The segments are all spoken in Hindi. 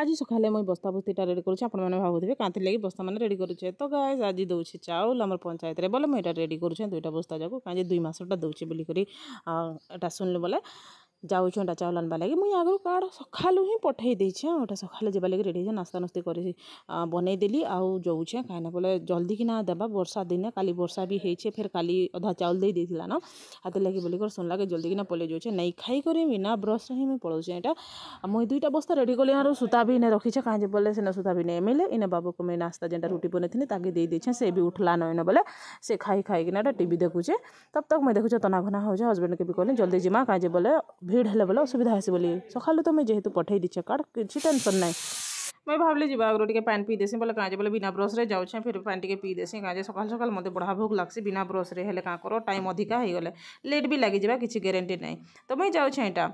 आज सकाले मुई बस्ता बस्तीटा रेडी करुचे आपण मैंने भावुवे कांथि लगी बस्ता मैंने रेडी करुचे तो गाइस आज दूचे चाउल आम पंचायत बोले मुझे रेडी करुचे 2टा बस्ता जाक कहीं 2 मासटा दूचे बोलिकी शुणिले बोले जाऊँ एटा चाउल आनवा लगे मुई आगु कार्ड सकालू ही पठे देछे एटा सकाले जब लगे रेडी नास्ता नस्ती कर बनईदेली आउ जाऊे कहीं बोले जल्दी कि ना देवा वर्षा दिन काली वर्षा भी होइछे फिर काली अधा चाउल दे देथिला ना हाथ लगे बोलिक सुनला के जल्दी कि ना पलि जाऊे नहीं खाई कर बिना ब्रश ही मुझे पलाऊे एटा मुई 2टा बस्ता रेडी कली आरो सूता भी ने रखीछे कहीं बोले से सूता भी नहीं मिले इने बाबू को मैं नास्ता जेनटा रुटी बनी ताकि दे देछे से भी उठला नईन बोले से खाई खाईकिना टीवी देखुचे तब तक मुझे देखुचे तना घना हो हजबैंड के भी कहली जल्दी जिमा कहीं बोले भीड़ हेले बोले असुविधा है बोली सकालू तो मैं जेहेतु पठे दीचे कार्ड किसी टेंशन नहीं मैं भावली जी आगे टे पानी पी देसी बोले कहीं बोले बिना ब्रश रे जाऊे फिर पानी टे पी देसी कहीं सकाल सकाल मत बड़ा भोक लगसी बिना ब्रश रे हेले कर टाइम अधिका हो गले लेट भी लगी जा किसी गारंटी नहीं तो मैं जाऊे यहाँ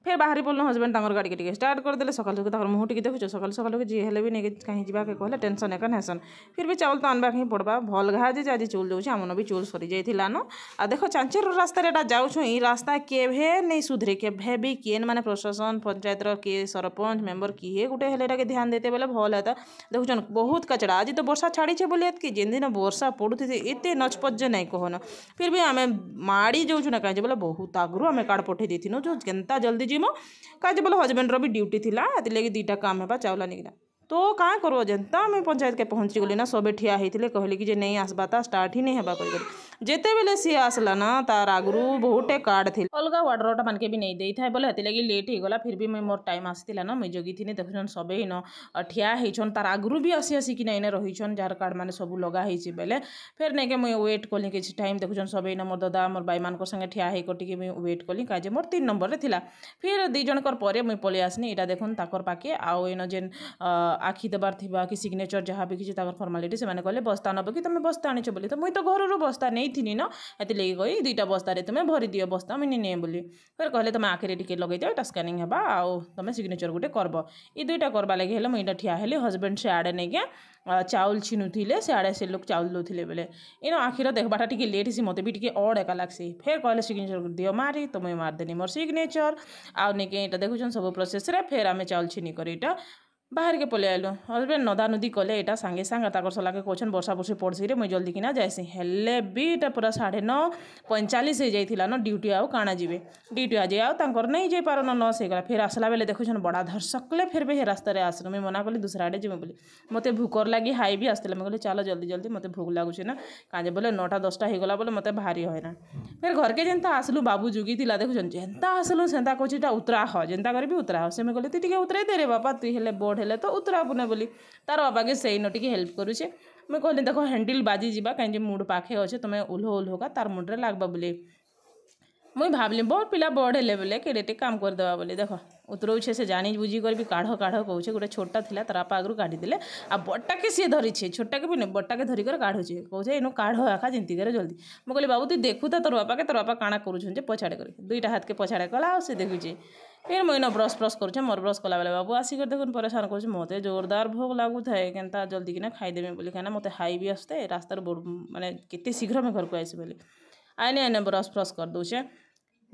फिर बाहरी पड़ल हजबैंड गाड़ी के स्टार्ट करदे सकाल सकाल मुँह टी देखुच सकाल सकाल जी हेल्ले भी नहीं कहीं जावा के कहले टेंशन एक हेसन फिर भी चाउल तो आनवा ही पड़वा भल घा जे आज चूल जाऊे आमन भी चूल सरी जाइला न आ देख चांचर रास्ता जाऊँ ई रास्ता केभे नहीं सुधरे केभे भी किए माने प्रशासन पंचायत किए सरपंच मेम्बर किए गोटे हेल्ले ध्यान देते बोले भल है देखुन बहुत कचड़ा आज तो वर्षा छाड़ी बोले कि जेन दिन वर्षा पड़ुथे एत नचपज नहीं कहन फिर भी आम माड़ी जाऊँ ना कहीं बोले बहुत आगु आम कार्ड पठे देथिनु जो केनता जल्दी जीमो कहीं बोले हजबैंड भी ड्यूटी थिला लगे 2टा काम है चाउल निकना तो कहाँ करो जनता आम पंचायत के पहुँची गली ना सबे ठिया होते कहली कि नहीं आसबा ता स्टार्ट ही नहीं हवा जिते बेले सी आसला ना तार आगु बहुटे कार्ड थी अलग वार्डरटा मानके भी नहीं देता है बोले हेती लगी लेट हो गला फिर भी मैं मोर टाइम आसला ना मुझे जगी थी देखुन सबे इन ठिया होन तार आगु भी आसी आसिक इन रहीछन जार कार्ड मैंने सब लगा बेले फिर नहीं मुझे वेट कली किसी टाइम देखुन सब इन मोर दादा मोर भाई मान संगे ठिया होटी मुझे वेट कली कहीं मोर 3 नंबर थिला फिर 2 जनकर पर मुझे पलि आसनी यहाँ देखुन ताकर पाके आउ इन जेन आखि देवार थी कि सिग्नेचर जहाँ भी किसी फर्मालीटी से कहले बस्ता नब कि तुम बस्ता आनीच बोली तो मुझे तो घर बस्ता नहीं थी ना ये लगे कही 2टा बस्तार तुम्हें भरी दियो बस्ता मुझे नहीं बोली फिर कहले तुम आखिरी टिके लगे दियो यहाँ स्कानिंग है आउ तुम सिग्नेचर गोटे करब ये 2टा करवा लगे हेल्ले मुझे ठिया हेली हजबैंड से आड़े नहीं क्या चाउल छीनुले से आड़े से लोग चाउल दौले बोले इन आखिर देखबाटा टी लेट सी मत भी टी अड़ एका लगसी फिर कहले सिग्नेचर दियो मारी तो मुझे मारदेनी मोर सिग्नेचर आउ नहीं यहाँ देखुन सब प्रोसेस फिर आम चाउल छीनी कर बाहर के पलि आलु हजबैंड नदा नदी कले यहाँ सांगे सांगे ताकर सलाके कौन वर्षा वर्षी पड़सी रे मुझे जल्दी किना जाएसी हेल्ले भी इटा पूरा 9:45 हो जाइला न ड्यूटी आउ काଣା जीवे ड्यूटी आज आउ नहीं जाई पारन 9 से गला फिर आसला बेले देखुन बड़ा धरसकले फिर भी रास्तार आसन मुझे मना कली दूसरा आड़े जीवे बोली मत भूकर लगी हाई भी आसला मुझे चलो जल्दी जल्दी मत भूख लगुचे ना कहीं बोले 9टा-10टा हो गला बोले मत भारी है ना फिर घर के जेनता आसलु बाबू जुगी थी देखुन जेनता आसलु सेंता कहता उतरा ह जेनता कर उतरा ह से कहले तु उतरे दे रे बापा तु हेले बोर्ड हेले तो उतराबुने बोली तार बाबा के से इन टी हेल्प करुचे मुझे कहली देख हैंडल बाजी जा कहीं मुड पाखे अच्छे तुम्हें ओल्होका तार मुड्रे लगवा बोली मुई भावली बहुत पिला बड़ हेले बोले कि काम करदेवा बोली देख उतरौछे से जानी बुझी कर भी काढ़ काढ़ कहे गोटे छोटा था तार बापा आगु काढ़ीदे आ बट्टा के सी धरीछे छोटा के भी नहीं बट्टा के धरिकर काढ़ुचे कहे इन काढ़ आखा जिंती करे जल्दी मुझे कहली बाबू तु देखू था तोर बापा काଣା करुछन पछाड़े कर 2टा हाथ के पछाड़े कला से देखुचे फिर मुझे ब्रश ब्रश करुचे मोर ब्रश कला बेले बाबू आसिक देखुन परेशान कर मत जोरदार भोग लगुए केनता जल्दी किना खाईदेमी बोली कहीं मत हाई भी आसते रास्तार माने केते शीघ्र मैं घर को आसी बोली आने आने ब्रश ब्रश कर दूचे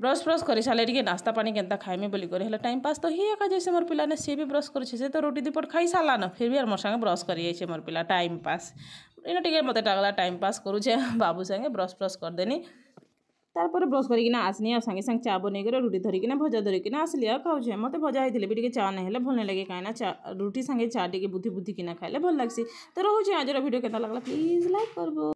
ब्रश ब्रश कर सारे टे नास्ता पानी केनता खाइमी बोली कर टाइम पास तो ही एका जैसे मोर पिला ने सी भी ब्रश कर से तो रोटी 2 पट खाई सारा न फिर भी मोर संगे ब्रश कर मोर पिला टाइम पास इन टे मत टागला टाइम पास करुचे बाबू संगे ब्रश ब्रश करदेनी तारपर ब्रश करना आसनी और सांगे सांगे चा बनईकर रुटी धरिकिना भजा धरिकिना आसली आ खाऊे मत भजा होते भी चा नहीं भल नहीं लगे कहीं चा रुटी सांगे चा टे बुद्धि बुद्धि किना खाइले भल लगसी तो रोचे आज वीडियो केता लगला प्लीज लाइक करबो।